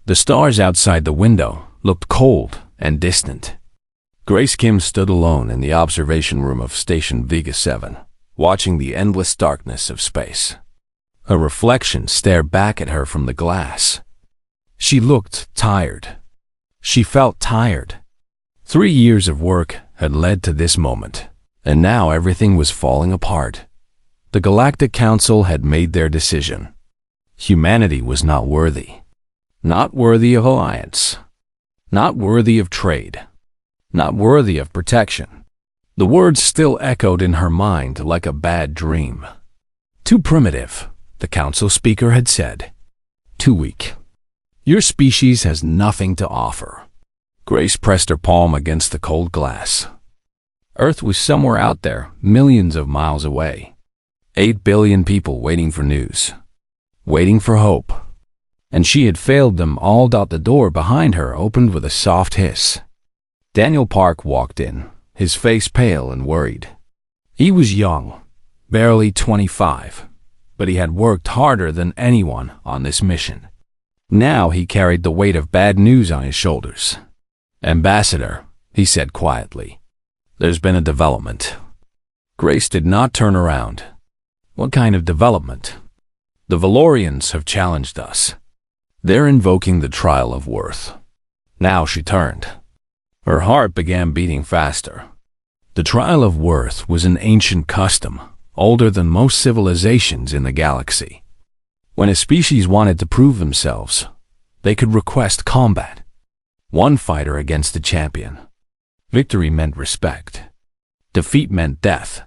The stars outside the window looked cold and distant. Grace Kim stood alone in the observation room of Station Vega 7, watching the endless darkness of space. A reflection stared back at her from the glass. She looked tired. She felt tired. 3 years of work had led to this moment, and now everything was falling apart. The Galactic Council had made their decision. Humanity was not worthy. Not worthy of alliance. Not worthy of trade. Not worthy of protection. The words still echoed in her mind like a bad dream. Too primitive, the council speaker had said. Too weak. Your species has nothing to offer. Grace pressed her palm against the cold glass. Earth was somewhere out there, millions of miles away. 8 billion people waiting for news. Waiting for hope. And she had failed them all. The door behind her opened with a soft hiss. Daniel Park walked in, his face pale and worried. He was young, barely 25, but he had worked harder than anyone on this mission. Now he carried the weight of bad news on his shoulders. "Ambassador," he said quietly, "there's been a development." Grace did not turn around. "What kind of development?" "The Valorians have challenged us. They're invoking the trial of worth." Now she turned. Her heart began beating faster. The trial of worth was an ancient custom, older than most civilizations in the galaxy. When a species wanted to prove themselves, they could request combat. One fighter against a champion. Victory meant respect. Defeat meant death.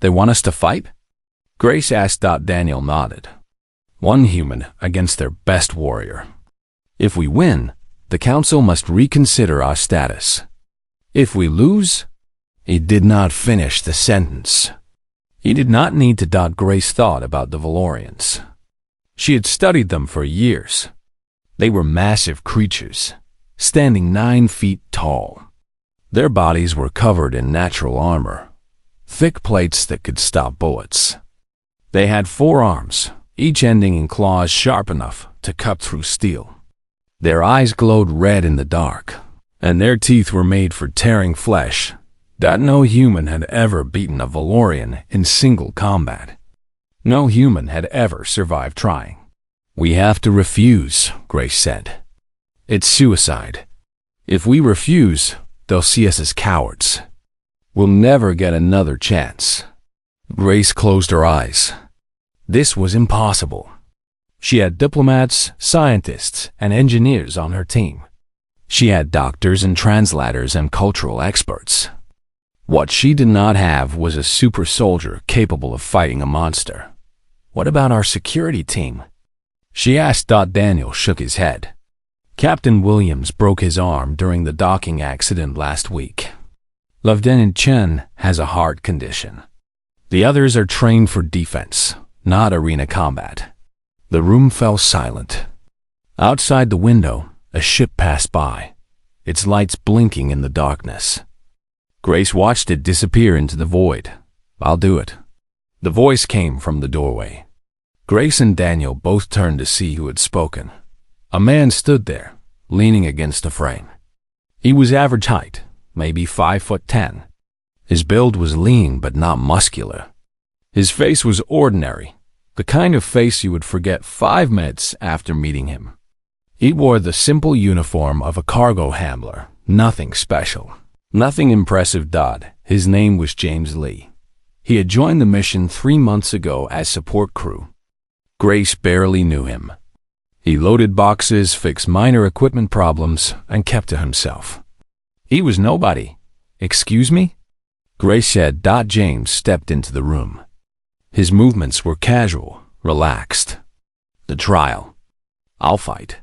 "They want us to fight?" Grace asked. Daniel nodded. One human against their best warrior. "If we win, the council must reconsider our status. If we lose..." He did not finish the sentence. He did not need to. Grace thought about the Valorians. She had studied them for years. They were massive creatures, standing 9 feet tall. Their bodies were covered in natural armor, thick plates that could stop bullets. They had 4 arms, each ending in claws sharp enough to cut through steel. Their eyes glowed red in the dark, and their teeth were made for tearing flesh. No human had ever beaten a Valorian in single combat. No human had ever survived trying. "We have to refuse," Grace said. "It's suicide. If we refuse, they'll see us as cowards. We'll never get another chance." Grace closed her eyes. This was impossible. She had diplomats, scientists, and engineers on her team. She had doctors and translators and cultural experts. What she did not have was a super soldier capable of fighting a monster. "What about our security team?" she asked. Daniel shook his head. "Captain Williams broke his arm during the docking accident last week. Lieutenant Chen has a heart condition. The others are trained for defense, not arena combat." The room fell silent. Outside the window, a ship passed by, its lights blinking in the darkness. Grace watched it disappear into the void. "I'll do it." The voice came from the doorway. Grace and Daniel both turned to see who had spoken. A man stood there, leaning against a frame. He was average height, maybe 5'10". His build was lean but not muscular. His face was ordinary, the kind of face you would forget 5 minutes after meeting him. He wore the simple uniform of a cargo handler, nothing special, nothing impressive. His name was James Lee. He had joined the mission 3 months ago as support crew. Grace barely knew him. He loaded boxes, fixed minor equipment problems, and kept to himself. He was nobody. "Excuse me?" Grace said. James stepped into the room. His movements were casual, relaxed. "The trial. I'll fight."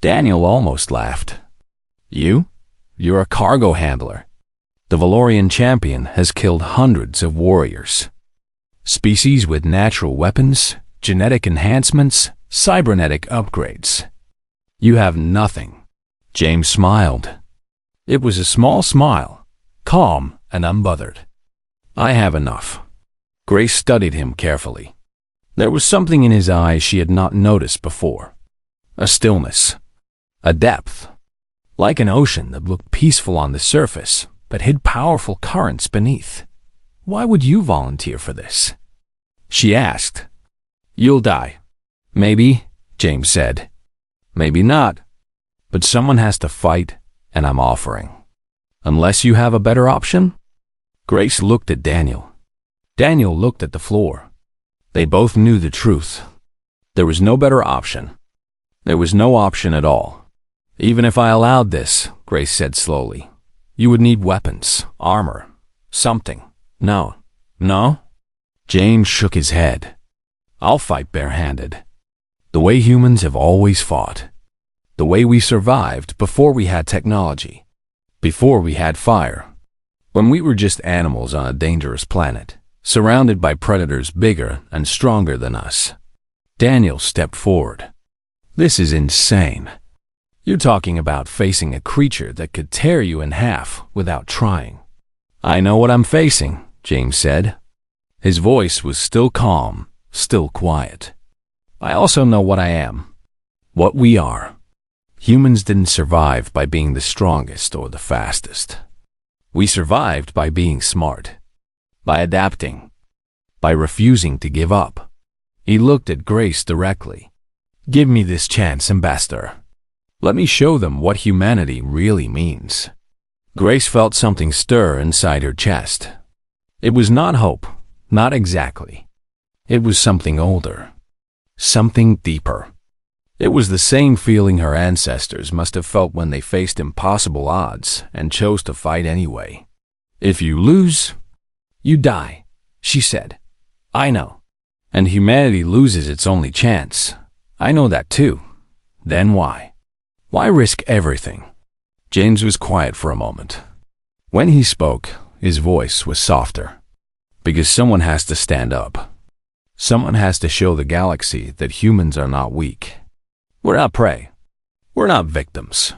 Daniel almost laughed. "You? You're a cargo handler. The Valorian champion has killed hundreds of warriors. Species with natural weapons, genetic enhancements, cybernetic upgrades. You have nothing." James smiled. It was a small smile, calm and unbothered. "I have enough." Grace studied him carefully. There was something in his eyes she had not noticed before. A stillness. A depth, like an ocean that looked peaceful on the surface, but hid powerful currents beneath. Why would you volunteer for this? She asked. You'll die. Maybe, James said. Maybe not. But someone has to fight, and I'm offering. Unless you have a better option? Grace looked at Daniel. Daniel looked at the floor. They both knew the truth. There was no better option. There was no option at all. Even if I allowed this, Grace said slowly, you would need weapons, armor, something. No. No? James shook his head. I'll fight barehanded. The way humans have always fought. The way we survived before we had technology. Before we had fire. When we were just animals on a dangerous planet, surrounded by predators bigger and stronger than us. Daniel stepped forward. This is insane. You're talking about facing a creature that could tear you in half without trying. I know what I'm facing, James said. His voice was still calm, still quiet. I also know what I am. What we are. Humans didn't survive by being the strongest or the fastest. We survived by being smart, by adapting, by refusing to give up. He looked at Grace directly. Give me this chance, Ambassador. Let me show them what humanity really means. Grace felt something stir inside her chest. It was not hope, not exactly. It was something older, something deeper. It was the same feeling her ancestors must have felt when they faced impossible odds and chose to fight anyway. If you lose, you die, she said. I know. And humanity loses its only chance. I know that too. Then why? Why risk everything? James was quiet for a moment. When he spoke, his voice was softer. Because someone has to stand up. Someone has to show the galaxy that humans are not weak. We're not prey. We're not victims.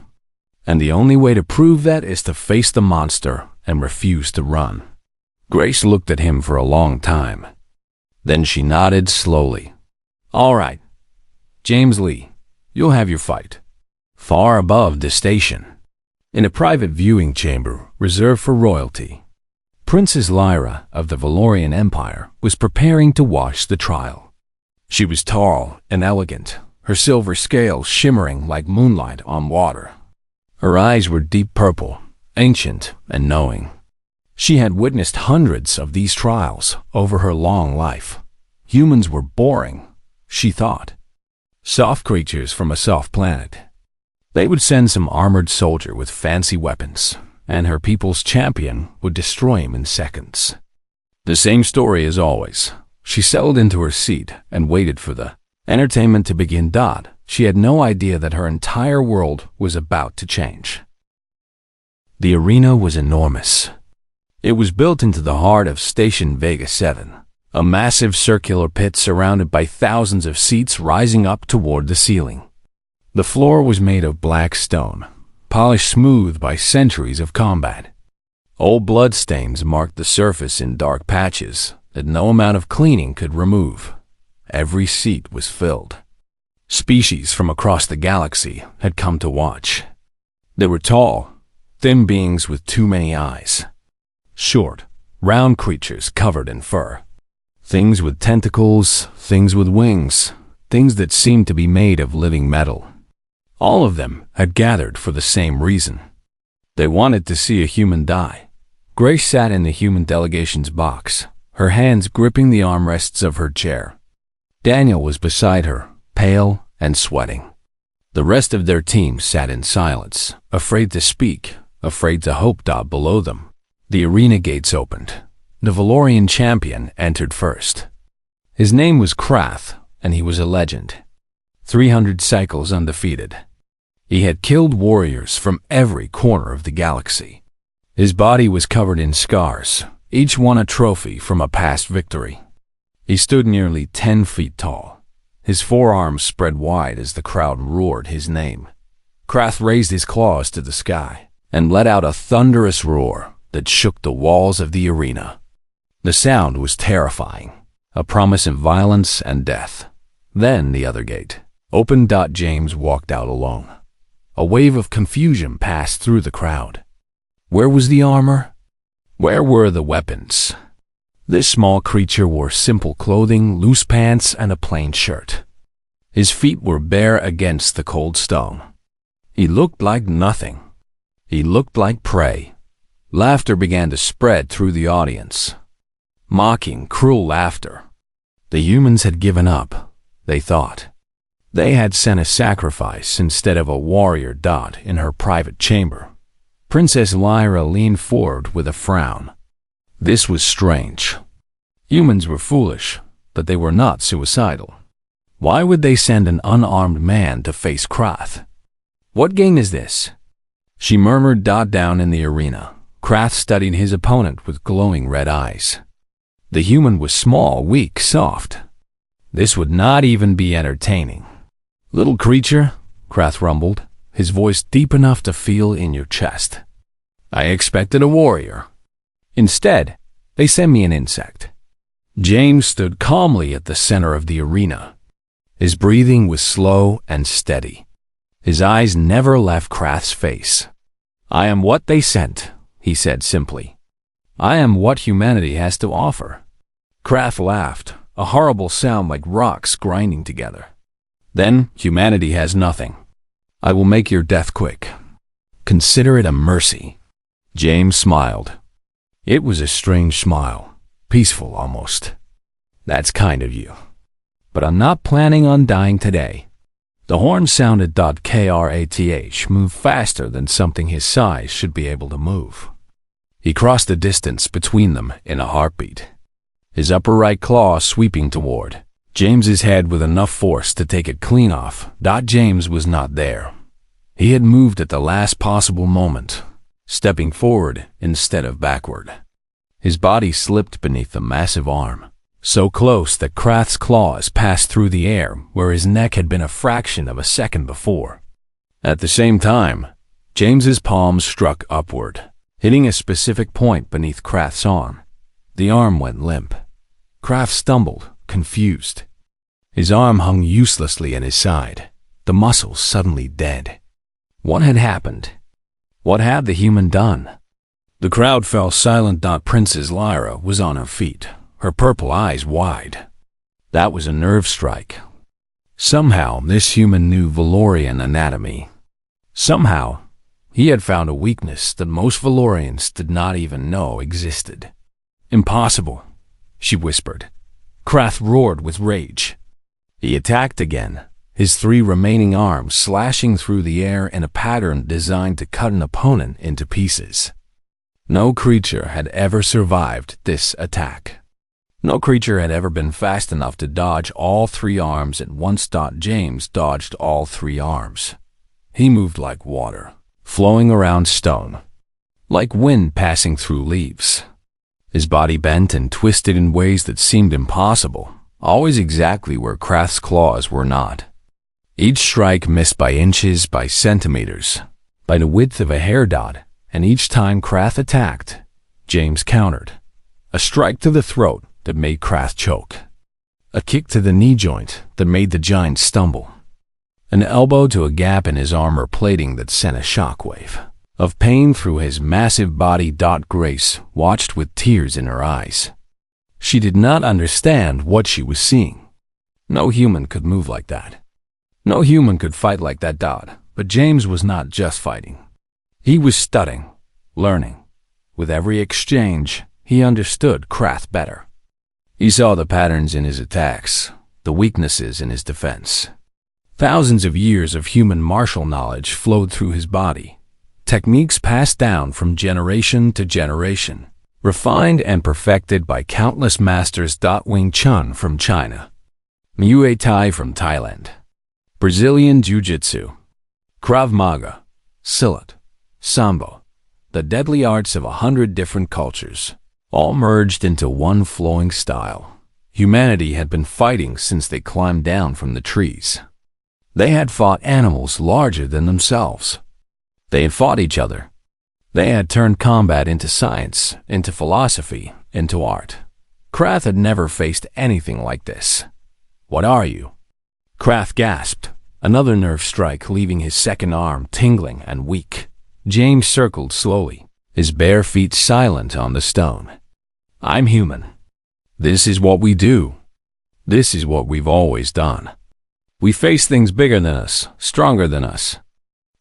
And the only way to prove that is to face the monster and refuse to run. Grace looked at him for a long time. Then she nodded slowly. All right. James Lee, you'll have your fight. Far above the station. In a private viewing chamber reserved for royalty. Princess Lyra of the Valorian Empire was preparing to watch the trial. She was tall and elegant, her silver scales shimmering like moonlight on water. Her eyes were deep purple, ancient and knowing. She had witnessed hundreds of these trials over her long life. Humans were boring, she thought. Soft creatures from a soft planet. They would send some armored soldier with fancy weapons, and her people's champion would destroy him in seconds. The same story as always. She settled into her seat and waited for the entertainment to begin. She had no idea that her entire world was about to change. The arena was enormous. It was built into the heart of Station Vega 7, a massive circular pit surrounded by thousands of seats rising up toward the ceiling. The floor was made of black stone, polished smooth by centuries of combat. Old bloodstains marked the surface in dark patches that no amount of cleaning could remove. Every seat was filled. Species from across the galaxy had come to watch. They were tall, thin beings with too many eyes. Short, round creatures covered in fur. Things with tentacles, things with wings, things that seemed to be made of living metal. All of them had gathered for the same reason. They wanted to see a human die. Grace sat in the human delegation's box, her hands gripping the armrests of her chair. Daniel was beside her, pale and sweating. The rest of their team sat in silence, afraid to speak, afraid to hope. Below them, the arena gates opened. The Valorian champion entered first. His name was Krath, and he was a legend. 300 cycles undefeated. He had killed warriors from every corner of the galaxy. His body was covered in scars, each one a trophy from a past victory. He stood nearly 10 feet tall, his forearms spread wide as the crowd roared his name. Krath raised his claws to the sky and let out a thunderous roar that shook the walls of the arena. The sound was terrifying, a promise of violence and death. Then the other gate opened. James walked out alone. A wave of confusion passed through the crowd. Where was the armor? Where were the weapons? This small creature wore simple clothing, loose pants, and a plain shirt. His feet were bare against the cold stone. He looked like nothing. He looked like prey. Laughter began to spread through the audience. Mocking, cruel laughter. The humans had given up, they thought. They had sent a sacrifice instead of a warrior dot in her private chamber. Princess Lyra leaned forward with a frown. This was strange. Humans were foolish, but they were not suicidal. Why would they send an unarmed man to face Krath? What game is this? She murmured down in the arena. Krath studied his opponent with glowing red eyes. The human was small, weak, soft. This would not even be entertaining. Little creature, Krath rumbled, his voice deep enough to feel in your chest. I expected a warrior. Instead, they sent me an insect. James stood calmly at the center of the arena. His breathing was slow and steady. His eyes never left Krath's face. I am what they sent, he said simply. I am what humanity has to offer. Krath laughed, a horrible sound like rocks grinding together. Then humanity has nothing. I will make your death quick. Consider it a mercy. James smiled. It was a strange smile, peaceful almost. That's kind of you. But I'm not planning on dying today. The horn sounded. Krath moved faster than something his size should be able to move. He crossed the distance between them in a heartbeat. His upper right claw sweeping toward James's head with enough force to take it clean off. James was not there. He had moved at the last possible moment, stepping forward instead of backward. His body slipped beneath the massive arm, so close that Krath's claws passed through the air where his neck had been a fraction of a second before. At the same time, James's palm struck upward, hitting a specific point beneath Krath's arm. The arm went limp. Krath stumbled, confused. His arm hung uselessly at his side, the muscles suddenly dead. What had happened? What had the human done? The crowd fell silent. Princess Lyra was on her feet, her purple eyes wide. That was a nerve strike. Somehow this human knew Valorian anatomy. Somehow he had found a weakness that most Valorians did not even know existed. Impossible, she whispered. Krath roared with rage. He attacked again, his 3 remaining arms slashing through the air in a pattern designed to cut an opponent into pieces. No creature had ever survived this attack. No creature had ever been fast enough to dodge all 3 arms at once. James dodged all 3 arms. He moved like water, flowing around stone, like wind passing through leaves. His body bent and twisted in ways that seemed impossible, always exactly where Krath's claws were not. Each strike missed by inches, by centimeters, by the width of a hair dot, and each time Krath attacked, James countered. A strike to the throat that made Krath choke. A kick to the knee joint that made the giant stumble. An elbow to a gap in his armor plating that sent a shockwave of pain through his massive body. Grace watched with tears in her eyes. She did not understand what she was seeing. No human could move like that. No human could fight like that. But James was not just fighting. He was studying, learning. With every exchange, he understood Krath better. He saw the patterns in his attacks, the weaknesses in his defense. Thousands of years of human martial knowledge flowed through his body, techniques passed down from generation to generation, refined and perfected by countless masters. Wing Chun from China, Muay Thai from Thailand, Brazilian Jiu-Jitsu, Krav Maga, Silat, Sambo, the deadly arts of 100 different cultures, all merged into one flowing style. Humanity had been fighting since they climbed down from the trees. They had fought animals larger than themselves. They had fought each other. They had turned combat into science, into philosophy, into art. Krath had never faced anything like this. What are you? Krath gasped, Another nerve strike, leaving his second arm tingling and weak. James circled slowly, his bare feet silent on the stone. I'm human. This is what we do. This is what we've always done. We face things bigger than us, stronger than us.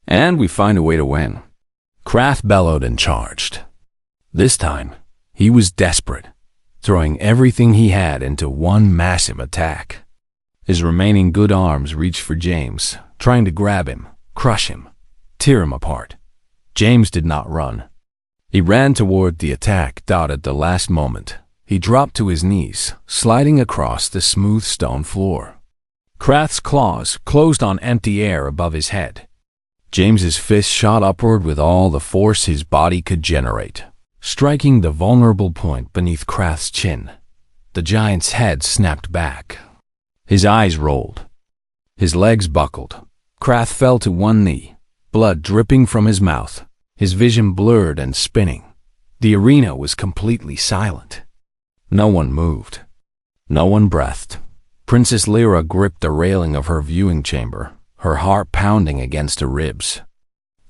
And we find a way to win. Krath bellowed and charged. This time, he was desperate, throwing everything he had into one massive attack. His remaining good arms reached for James, trying to grab him, crush him, tear him apart. James did not run. He ran toward the attack. At the last moment, he dropped to his knees, sliding across the smooth stone floor. Krath's claws closed on empty air above his head. James's fist shot upward with all the force his body could generate, striking the vulnerable point beneath Krath's chin. The giant's head snapped back. His eyes rolled. His legs buckled. Krath fell to one knee, blood dripping from his mouth, his vision blurred and spinning. The arena was completely silent. No one moved. No one breathed. Princess Lyra gripped the railing of her viewing chamber, her heart pounding against her ribs.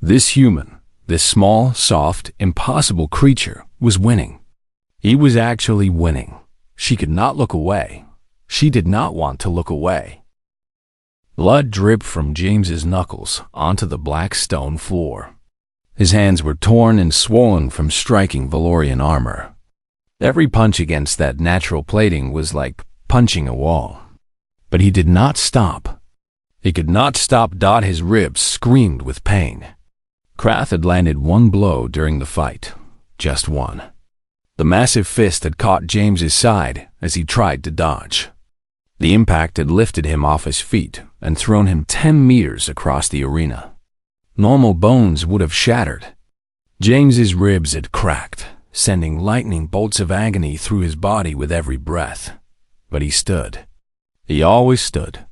This human, this small, soft, impossible creature, was winning. He was actually winning. She could not look away. She did not want to look away. Blood dripped from James's knuckles onto the black stone floor. His hands were torn and swollen from striking Valorian armor. Every punch against that natural plating was like punching a wall. But he did not stop. He could not stop. His ribs screamed with pain. Krath had landed one blow during the fight, just one. The massive fist had caught James's side as he tried to dodge. The impact had lifted him off his feet and thrown him 10 meters across the arena. Normal bones would have shattered. James's ribs had cracked, sending lightning bolts of agony through his body with every breath. But he stood. He always stood.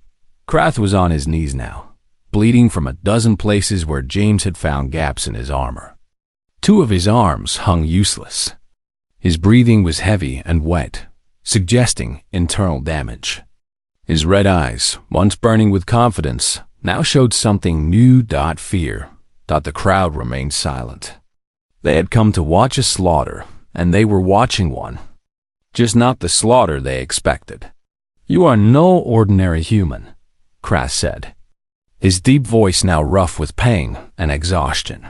Krath was on his knees now, bleeding from a dozen places where James had found gaps in his armor. 2 of his arms hung useless. His breathing was heavy and wet, suggesting internal damage. His red eyes, once burning with confidence, now showed something new. Fear. The crowd remained silent. They had come to watch a slaughter, and they were watching one. Just not the slaughter they expected. You are no ordinary human, Krath said, his deep voice now rough with pain and exhaustion.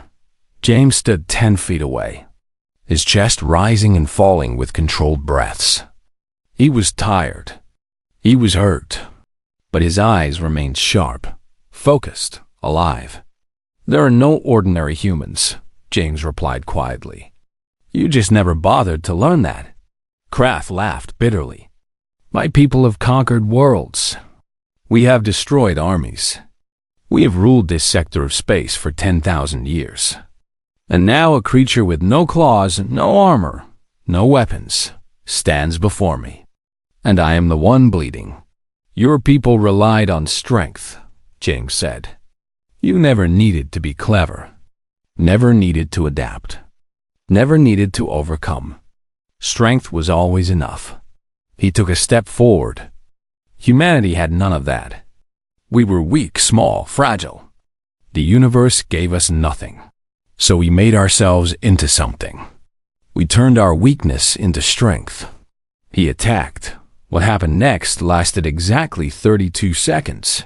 James stood 10 feet away, his chest rising and falling with controlled breaths. He was tired. He was hurt. But his eyes remained sharp, focused, alive. There are no ordinary humans, James replied quietly. You just never bothered to learn that. Krath laughed bitterly. My people have conquered worlds. We have destroyed armies. We have ruled this sector of space for 10,000 years. And now a creature with no claws, no armor, no weapons, stands before me. And I am the one bleeding. Your people relied on strength, James said. You never needed to be clever. Never needed to adapt. Never needed to overcome. Strength was always enough. He took a step forward. Humanity had none of that. We were weak, small, fragile. The universe gave us nothing. So we made ourselves into something. We turned our weakness into strength. He attacked. What happened next lasted exactly 32 seconds.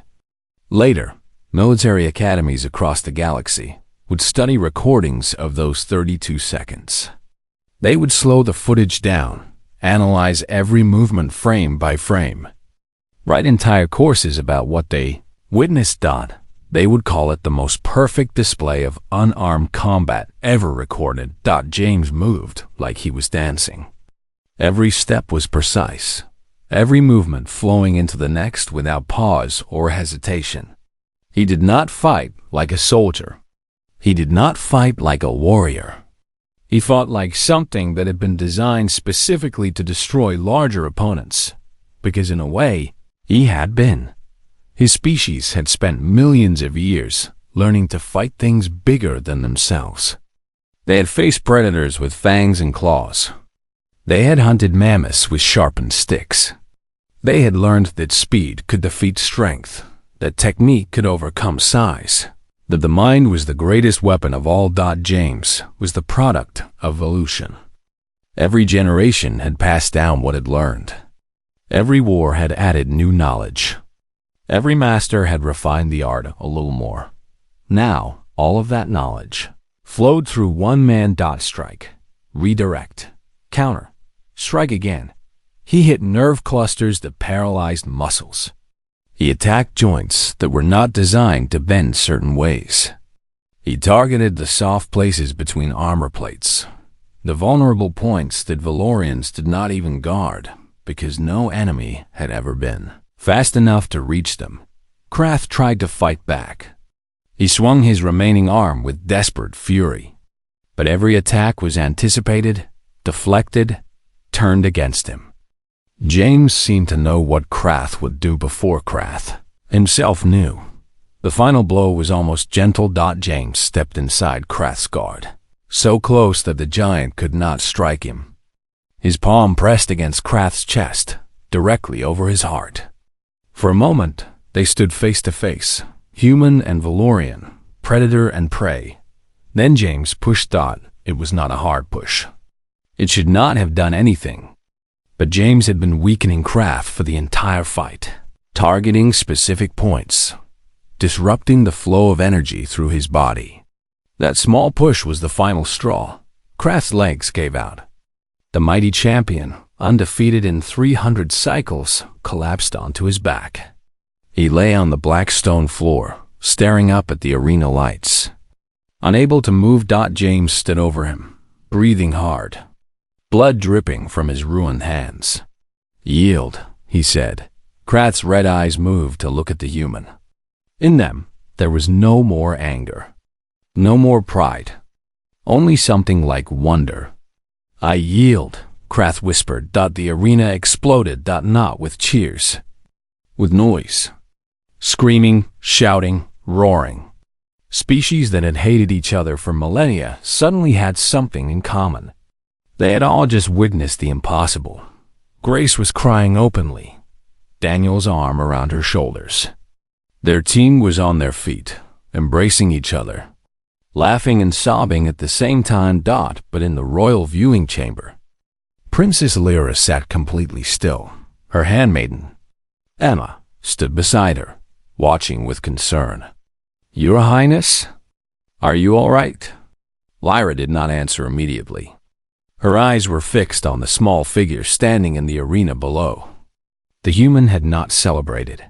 Later, military academies across the galaxy would study recordings of those 32 seconds. They would slow the footage down, analyze every movement frame by frame, write entire courses about what they witnessed. They would call it the most perfect display of unarmed combat ever recorded. James moved like he was dancing. Every step was precise, every movement flowing into the next without pause or hesitation. He did not fight like a soldier. He did not fight like a warrior. He fought like something that had been designed specifically to destroy larger opponents, because in a way, he had been. His species had spent millions of years learning to fight things bigger than themselves. They had faced predators with fangs and claws. They had hunted mammoths with sharpened sticks. They had learned that speed could defeat strength, that technique could overcome size, that the mind was the greatest weapon of all. James was the product of evolution. Every generation had passed down what it learned. Every war had added new knowledge. Every master had refined the art a little more. Now, all of that knowledge flowed through one man. Strike, redirect, counter, strike again. He hit nerve clusters that paralyzed muscles. He attacked joints that were not designed to bend certain ways. He targeted the soft places between armor plates, the vulnerable points that Valorians did not even guard because no enemy had ever been fast enough to reach them. Krath tried to fight back. He swung his remaining arm with desperate fury, but every attack was anticipated, deflected, turned against him. James seemed to know what Krath would do before Krath himself knew. The final blow was almost gentle. James stepped inside Krath's guard, so close that the giant could not strike him. His palm pressed against Krath's chest, directly over his heart. For a moment, they stood face to face, human and Valorian, predator and prey. Then James pushed. It was not a hard push. It should not have done anything. But James had been weakening Krath for the entire fight, targeting specific points, disrupting the flow of energy through his body. That small push was the final straw. Krath's legs gave out. The mighty champion, undefeated in 300 cycles, collapsed onto his back. He lay on the black stone floor, staring up at the arena lights. Unable to move. James stood over him, breathing hard, blood dripping from his ruined hands. "Yield," he said. Krath's red eyes moved to look at the human. In them, there was no more anger, no more pride, only something like wonder. "I yield," Krath whispered. The arena exploded. Not with cheers, with noise. Screaming, shouting, roaring. Species that had hated each other for millennia suddenly had something in common. They had all just witnessed the impossible. Grace was crying openly, Daniel's arm around her shoulders. Their team was on their feet, embracing each other, laughing and sobbing at the same time. But in the royal viewing chamber, Princess Lyra sat completely still. Her handmaiden, Emma, stood beside her, watching with concern. "Your Highness? Are you all right?" Lyra did not answer immediately. Her eyes were fixed on the small figure standing in the arena below. The human had not celebrated.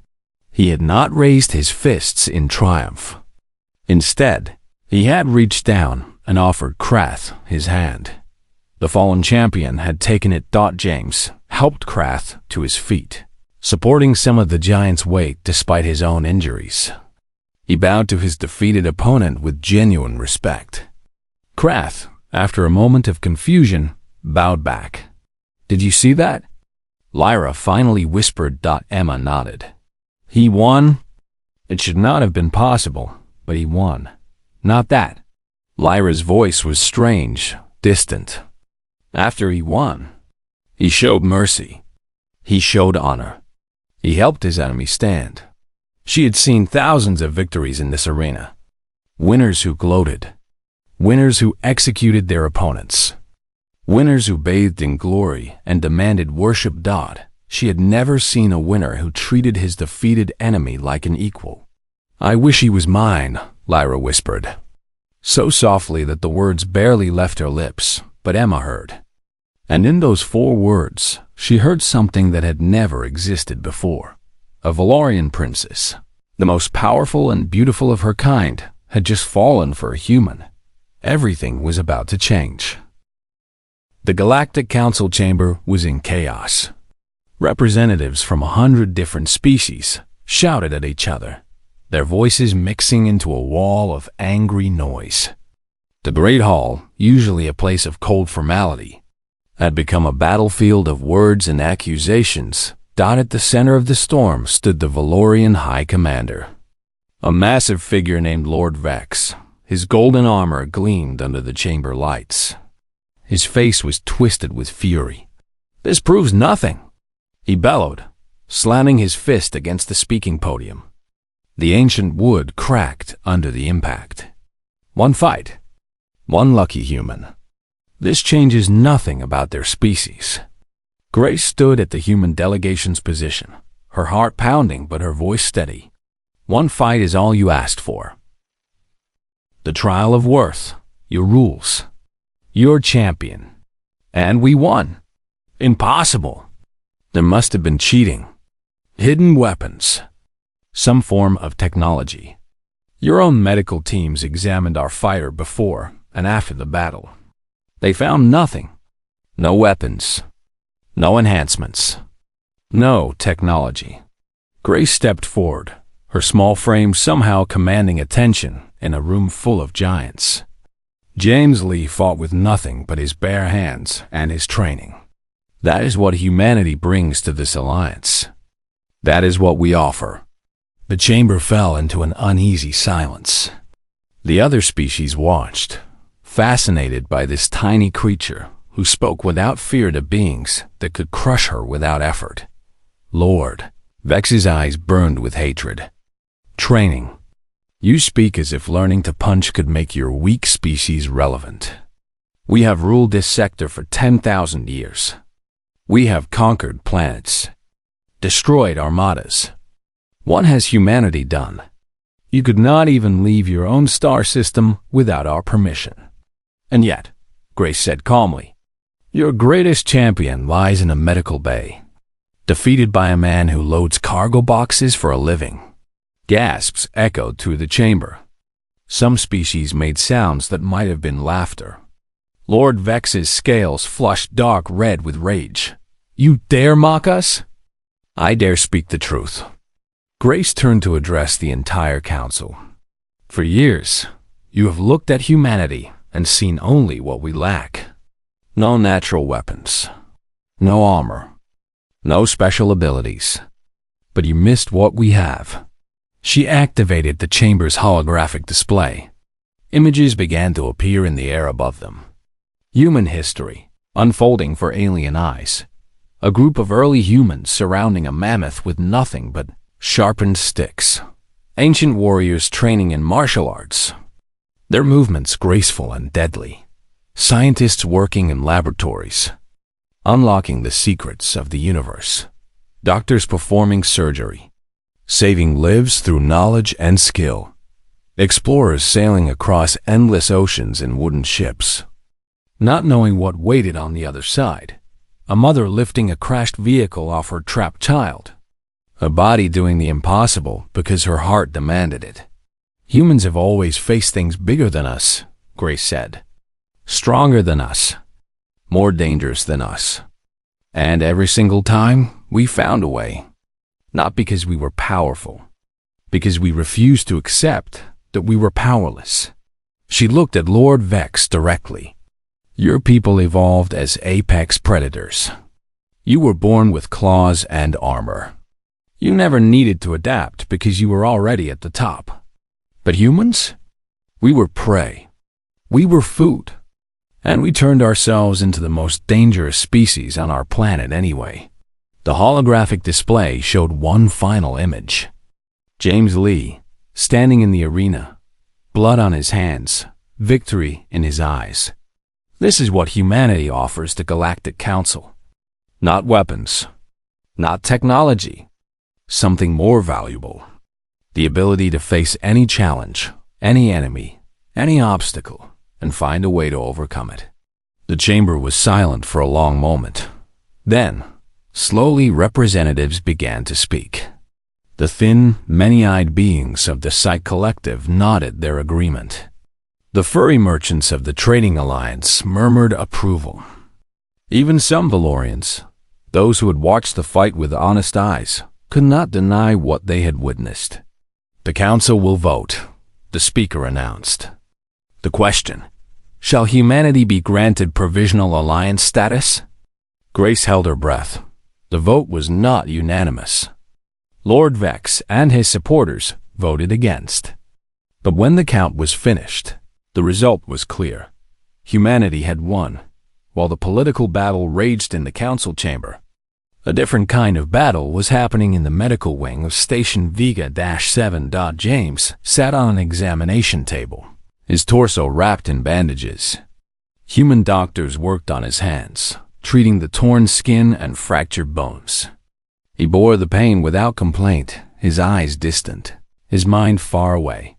He had not raised his fists in triumph. Instead, he had reached down and offered Krath his hand. The fallen champion had taken it. James helped Krath to his feet, supporting some of the giant's weight despite his own injuries. He bowed to his defeated opponent with genuine respect. Krath, after a moment of confusion, bowed back. "Did you see that?" Lyra finally whispered. Emma nodded. "He won? It should not have been possible, but he won. Not that." Lyra's voice was strange, distant. "After he won, he showed mercy. He showed honor. He helped his enemy stand." She had seen thousands of victories in this arena. Winners who gloated. Winners who executed their opponents. Winners who bathed in glory and demanded worship. She had never seen a winner who treated his defeated enemy like an equal. "I wish he was mine," Lyra whispered, so softly that the words barely left her lips, but Emma heard. And in those 4 words, she heard something that had never existed before. A Valorian princess, the most powerful and beautiful of her kind, had just fallen for a human. Everything was about to change. The Galactic Council chamber was in chaos. Representatives from 100 different species shouted at each other, their voices mixing into a wall of angry noise. The Great Hall, usually a place of cold formality, had become a battlefield of words and accusations. At the center of the storm stood the Valorian High Commander, a massive figure named Lord Vex. His golden armor gleamed under the chamber lights. His face was twisted with fury. "This proves nothing," he bellowed, slamming his fist against the speaking podium. The ancient wood cracked under the impact. One fight. One lucky human. This changes nothing about their species. Grace stood at the human delegation's position, her heart pounding but her voice steady. One fight is all you asked for. The trial of worth, your rules, your champion. And we won. Impossible. There must have been cheating. Hidden weapons. Some form of technology. Your own medical teams examined our fighter before and after the battle. They found nothing. No weapons. No enhancements. No technology. Grace stepped forward, her small frame somehow commanding attention in a room full of giants. James Lee fought with nothing but his bare hands and his training. That is what humanity brings to this alliance. That is what we offer. The chamber fell into an uneasy silence. The other species watched, fascinated by this tiny creature who spoke without fear to beings that could crush her without effort. Lord, Vex's eyes burned with hatred. Training. You speak as if learning to punch could make your weak species relevant. We have ruled this sector for 10,000 years. We have conquered planets, destroyed armadas. What has humanity done? You could not even leave your own star system without our permission. And yet, Grace said calmly, your greatest champion lies in a medical bay, defeated by a man who loads cargo boxes for a living. Gasps echoed through the chamber. Some species made sounds that might have been laughter. Lord Vex's scales flushed dark red with rage. You dare mock us? I dare speak the truth. Grace turned to address the entire council. For years, you have looked at humanity and seen only what we lack. No natural weapons, no armor, no special abilities. But you missed what we have. She activated the chamber's holographic display. Images began to appear in the air above them. Human history, unfolding for alien eyes. A group of early humans surrounding a mammoth with nothing but sharpened sticks. Ancient warriors training in martial arts. Their movements graceful and deadly. Scientists working in laboratories, unlocking the secrets of the universe. Doctors performing surgery, saving lives through knowledge and skill. Explorers sailing across endless oceans in wooden ships. Not knowing what waited on the other side. A mother lifting a crashed vehicle off her trapped child. A body doing the impossible because her heart demanded it. Humans have always faced things bigger than us, Grace said. Stronger than us. More dangerous than us. And every single time, we found a way. Not because we were powerful. Because we refused to accept that we were powerless. She looked at Lord Vex directly. Your people evolved as apex predators. You were born with claws and armor. You never needed to adapt because you were already at the top. But humans? We were prey. We were food. And we turned ourselves into the most dangerous species on our planet anyway. The holographic display showed one final image. James Lee, standing in the arena, blood on his hands, victory in his eyes. This is what humanity offers the Galactic Council. Not weapons, not technology, something more valuable. The ability to face any challenge, any enemy, any obstacle, and find a way to overcome it. The chamber was silent for a long moment. Then, slowly representatives began to speak. The thin, many-eyed beings of the Psych Collective nodded their agreement. The furry merchants of the Trading Alliance murmured approval. Even some Valorians, those who had watched the fight with honest eyes, could not deny what they had witnessed. The council will vote, the speaker announced. The question, shall humanity be granted provisional alliance status? Grace held her breath. The vote was not unanimous. Lord Vex and his supporters voted against. But when the count was finished, the result was clear. Humanity had won, while the political battle raged in the council chamber. A different kind of battle was happening in the medical wing of Station Vega-7. James sat on an examination table, his torso wrapped in bandages. Human doctors worked on his hands, treating the torn skin and fractured bones. He bore the pain without complaint, his eyes distant, his mind far away.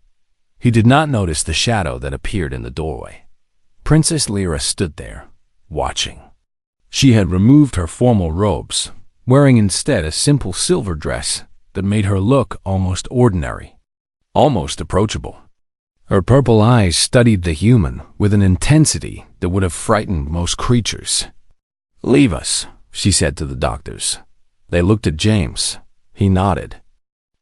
He did not notice the shadow that appeared in the doorway. Princess Lyra stood there, watching. She had removed her formal robes, wearing instead a simple silver dress that made her look almost ordinary, almost approachable. Her purple eyes studied the human with an intensity that would have frightened most creatures. "Leave us," she said to the doctors. They looked at James. He nodded.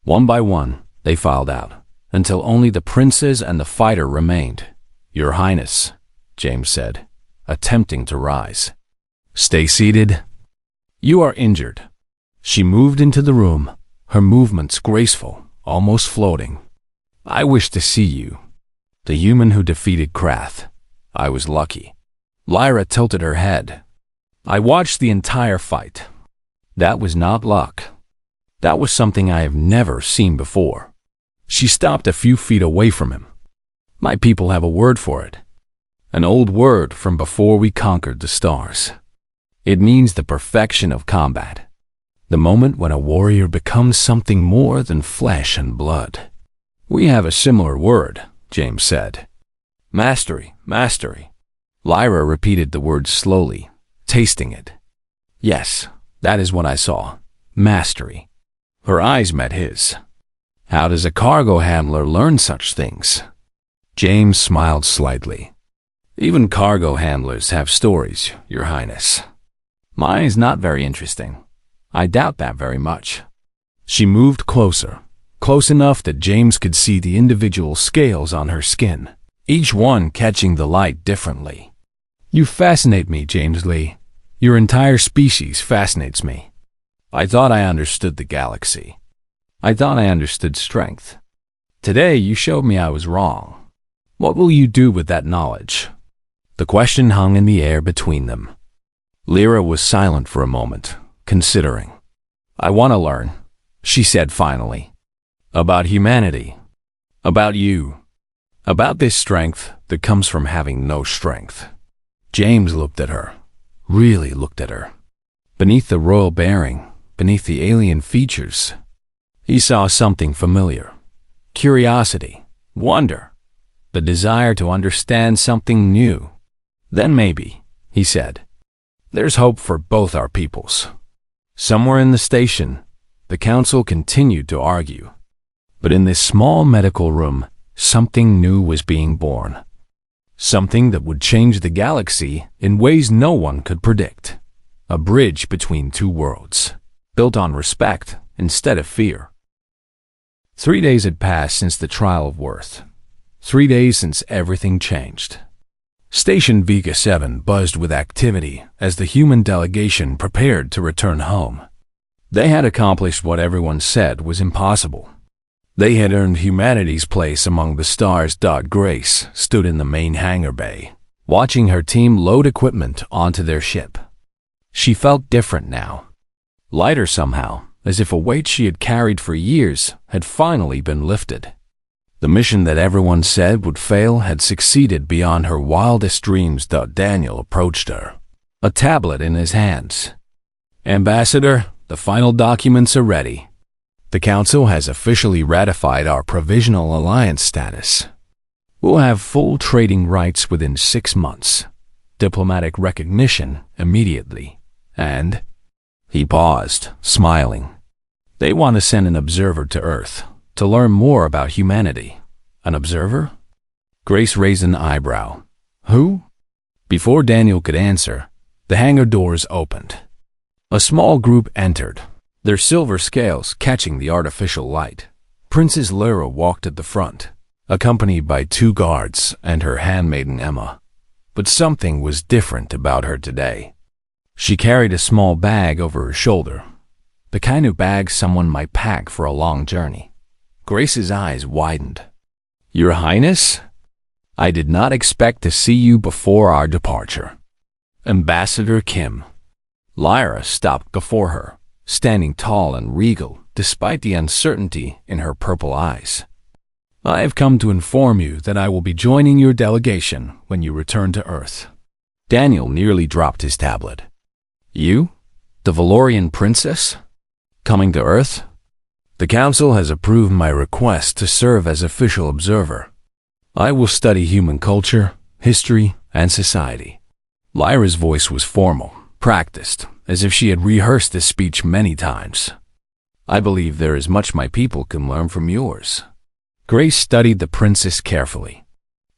One by one, they filed out, until only the princess and the fighter remained. "Your Highness," James said, attempting to rise. "Stay seated. You are injured." She moved into the room, her movements graceful, almost floating. "I wish to see you. The human who defeated Krath. I was lucky." Lyra tilted her head. "I watched the entire fight. That was not luck. That was something I have never seen before." She stopped a few feet away from him. "My people have a word for it. An old word from before we conquered the stars. It means the perfection of combat. The moment when a warrior becomes something more than flesh and blood." "We have a similar word," James said. "Mastery, mastery." Lyra repeated the word slowly, tasting it. "Yes, that is what I saw. Mastery." Her eyes met his. "How does a cargo handler learn such things?" James smiled slightly. "Even cargo handlers have stories, Your Highness. Mine is not very interesting. I doubt that very much." She moved closer, close enough that James could see the individual scales on her skin, each one catching the light differently. "You fascinate me, James Lee. Your entire species fascinates me. I thought I understood the galaxy. I thought I understood strength. Today you showed me I was wrong. What will you do with that knowledge?" The question hung in the air between them. Lyra was silent for a moment, considering. "I want to learn," she said finally. "About humanity. About you. About this strength that comes from having no strength." James looked at her, really looked at her. Beneath the royal bearing, beneath the alien features, he saw something familiar. Curiosity, wonder, the desire to understand something new. "Then maybe," he said, "there's hope for both our peoples." Somewhere in the station, the council continued to argue. But in this small medical room, something new was being born. Something that would change the galaxy in ways no one could predict. A bridge between two worlds, built on respect instead of fear. 3 days had passed since the trial of Worth. 3 days since everything changed. Station Vega-7 buzzed with activity as the human delegation prepared to return home. They had accomplished what everyone said was impossible. They had earned humanity's place among the stars. Grace stood in the main hangar bay, watching her team load equipment onto their ship. She felt different now. Lighter somehow, as if a weight she had carried for years had finally been lifted. The mission that everyone said would fail had succeeded beyond her wildest dreams. Daniel approached her, a tablet in his hands. "Ambassador, the final documents are ready. The Council has officially ratified our provisional alliance status. We'll have full trading rights within 6 months, diplomatic recognition immediately, and..." He paused, smiling. "They want to send an observer to Earth to learn more about humanity." "An observer?" Grace raised an eyebrow. "Who?" Before Daniel could answer, the hangar doors opened. A small group entered, their silver scales catching the artificial light. Princess Lyra walked at the front, accompanied by 2 guards and her handmaiden Emma. But something was different about her today. She carried a small bag over her shoulder, the kind of bag someone might pack for a long journey. Grace's eyes widened. "Your Highness? I did not expect to see you before our departure." "Ambassador Kim." Lyra stopped before her, standing tall and regal despite the uncertainty in her purple eyes. "I have come to inform you that I will be joining your delegation when you return to Earth." Daniel nearly dropped his tablet. "You? The Valorian princess? Coming to Earth?" "The Council has approved my request to serve as official observer. I will study human culture, history, and society." Lyra's voice was formal, practiced, as if she had rehearsed this speech many times. "I believe there is much my people can learn from yours." Grace studied the princess carefully.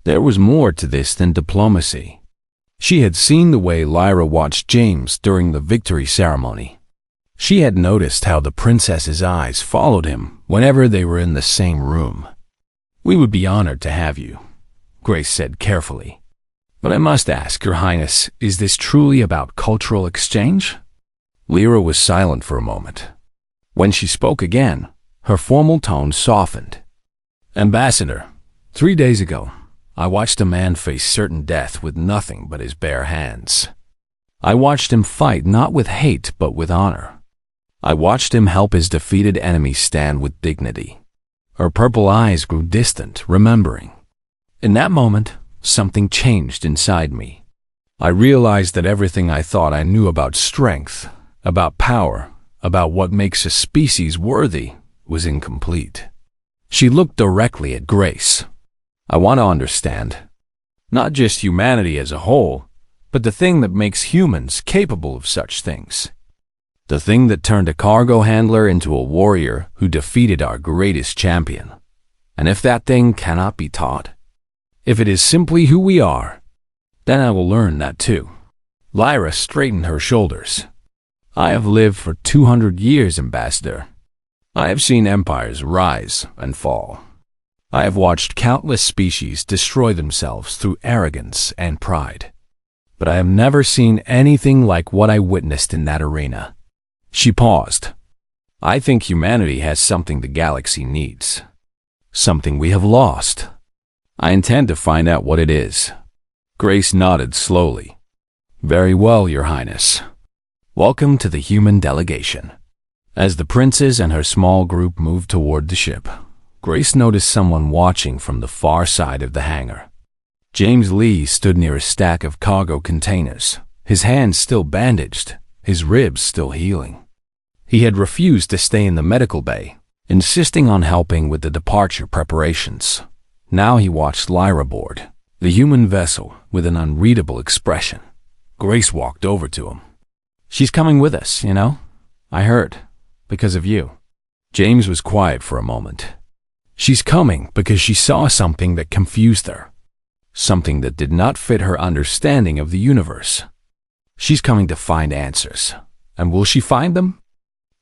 There was more to this than diplomacy. She had seen the way Lyra watched James during the victory ceremony. She had noticed how the princess's eyes followed him whenever they were in the same room. "We would be honored to have you," Grace said carefully. "But I must ask, Your Highness, is this truly about cultural exchange?" Lyra was silent for a moment. When she spoke again, her formal tone softened. "Ambassador, 3 days ago, I watched a man face certain death with nothing but his bare hands. I watched him fight not with hate but with honor. I watched him help his defeated enemy stand with dignity." Her purple eyes grew distant, remembering. "In that moment, something changed inside me. I realized that everything I thought I knew about strength, about power, about what makes a species worthy, was incomplete." She looked directly at Grace. "I want to understand, not just humanity as a whole, but the thing that makes humans capable of such things. The thing that turned a cargo handler into a warrior who defeated our greatest champion. And if that thing cannot be taught, if it is simply who we are, then I will learn that too." Lyra straightened her shoulders. "I have lived for 200 years, Ambassador. I have seen empires rise and fall. I have watched countless species destroy themselves through arrogance and pride. But I have never seen anything like what I witnessed in that arena." She paused. "I think humanity has something the galaxy needs. Something we have lost. I intend to find out what it is." Grace nodded slowly. "Very well, Your Highness. Welcome to the human delegation." As the princess and her small group moved toward the ship, Grace noticed someone watching from the far side of the hangar. James Lee stood near a stack of cargo containers, his hands still bandaged, his ribs still healing. He had refused to stay in the medical bay, insisting on helping with the departure preparations. Now he watched Lyra board the human vessel with an unreadable expression. Grace walked over to him. "She's coming with us, you know? I heard. Because of you." James was quiet for a moment. "She's coming because she saw something that confused her. Something that did not fit her understanding of the universe. She's coming to find answers. And will she find them?"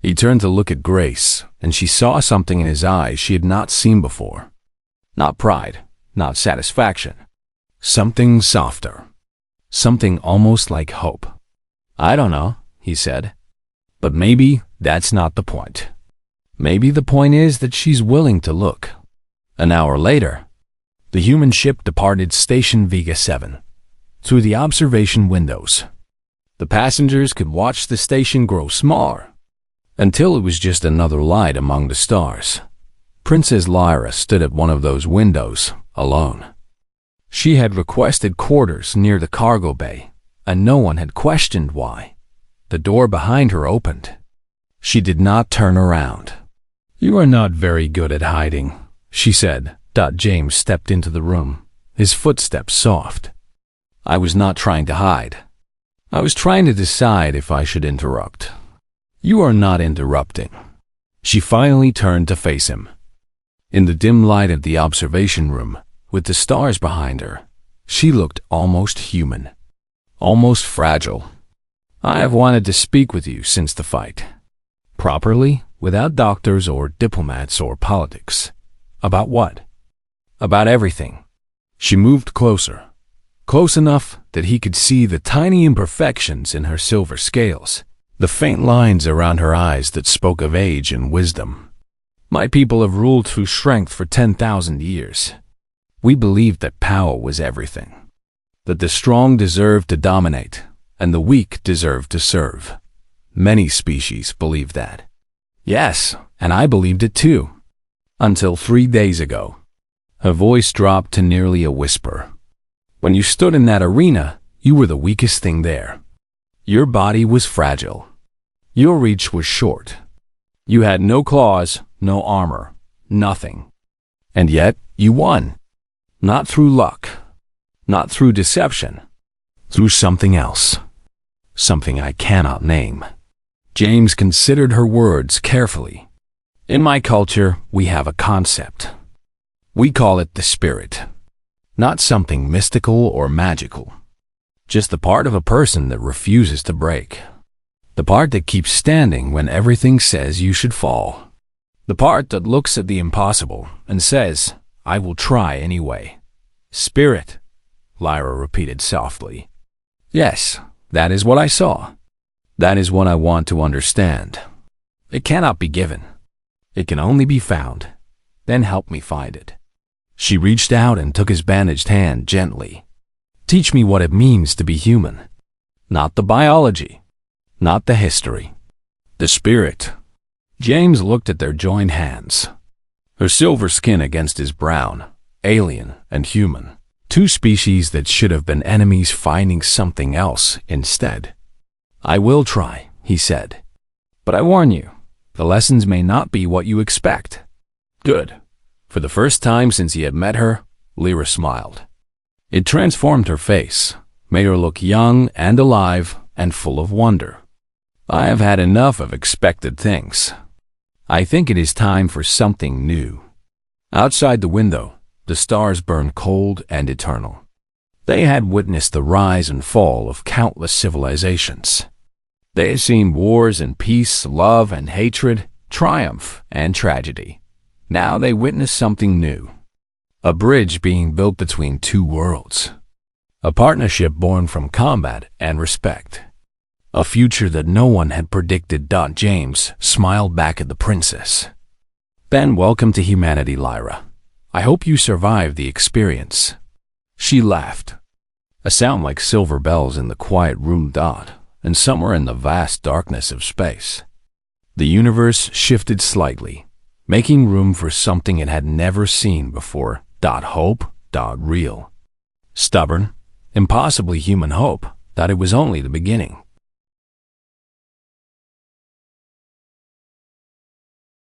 He turned to look at Grace, and she saw something in his eyes she had not seen before. Not pride, not satisfaction. Something softer. Something almost like hope. "I don't know," he said. "But maybe that's not the point. Maybe the point is that she's willing to look." An hour later, the human ship departed Station Vega 7 through the observation windows. The passengers could watch the station grow smaller until it was just another light among the stars. Princess Lyra stood at one of those windows, alone. She had requested quarters near the cargo bay, and no one had questioned why. The door behind her opened. She did not turn around. "You are not very good at hiding," she said. James stepped into the room, his footsteps soft. "I was not trying to hide. I was trying to decide if I should interrupt." "You are not interrupting." She finally turned to face him. In the dim light of the observation room, with the stars behind her, she looked almost human, almost fragile. "I have wanted to speak with you since the fight. Properly, without doctors or diplomats or politics." "About what?" "About everything." She moved closer, close enough that he could see the tiny imperfections in her silver scales, the faint lines around her eyes that spoke of age and wisdom. "My people have ruled through strength for 10,000 years. We believed that power was everything, that the strong deserved to dominate, and the weak deserved to serve. Many species believe that. Yes, and I believed it too. Until 3 days ago. Her voice dropped to nearly a whisper. When you stood in that arena, you were the weakest thing there. Your body was fragile. Your reach was short. You had no claws, no armor, nothing. And yet, you won. Not through luck. Not through deception. Through something else. Something I cannot name. James considered her words carefully. In my culture, we have a concept. We call it the spirit. Not something mystical or magical. Just the part of a person that refuses to break. The part that keeps standing when everything says you should fall. The part that looks at the impossible and says, I will try anyway. Spirit, Lyra repeated softly. Yes, that is what I saw. That is what I want to understand. It cannot be given. It can only be found. Then help me find it. She reached out and took his bandaged hand gently. Teach me what it means to be human. Not the biology. Not the history. The spirit. James looked at their joined hands. Her silver skin against his brown, alien and human. Two species that should have been enemies finding something else instead. I will try, he said. But I warn you, the lessons may not be what you expect. Good. For the first time since he had met her, Lyra smiled. It transformed her face, made her look young and alive and full of wonder. I have had enough of expected things. I think it is time for something new. Outside the window, the stars burned cold and eternal. They had witnessed the rise and fall of countless civilizations. They had seen wars and peace, love and hatred, triumph and tragedy. Now they witnessed something new. A bridge being built between two worlds. A partnership born from combat and respect. A future that no one had predicted. James smiled back at the princess. Then welcome to humanity, Lyra. I hope you survived the experience. She laughed. A sound like silver bells in the quiet room. And somewhere in the vast darkness of space, the universe shifted slightly, making room for something it had never seen before. Hope. Real. Stubborn, impossibly human hope. It was only the beginning.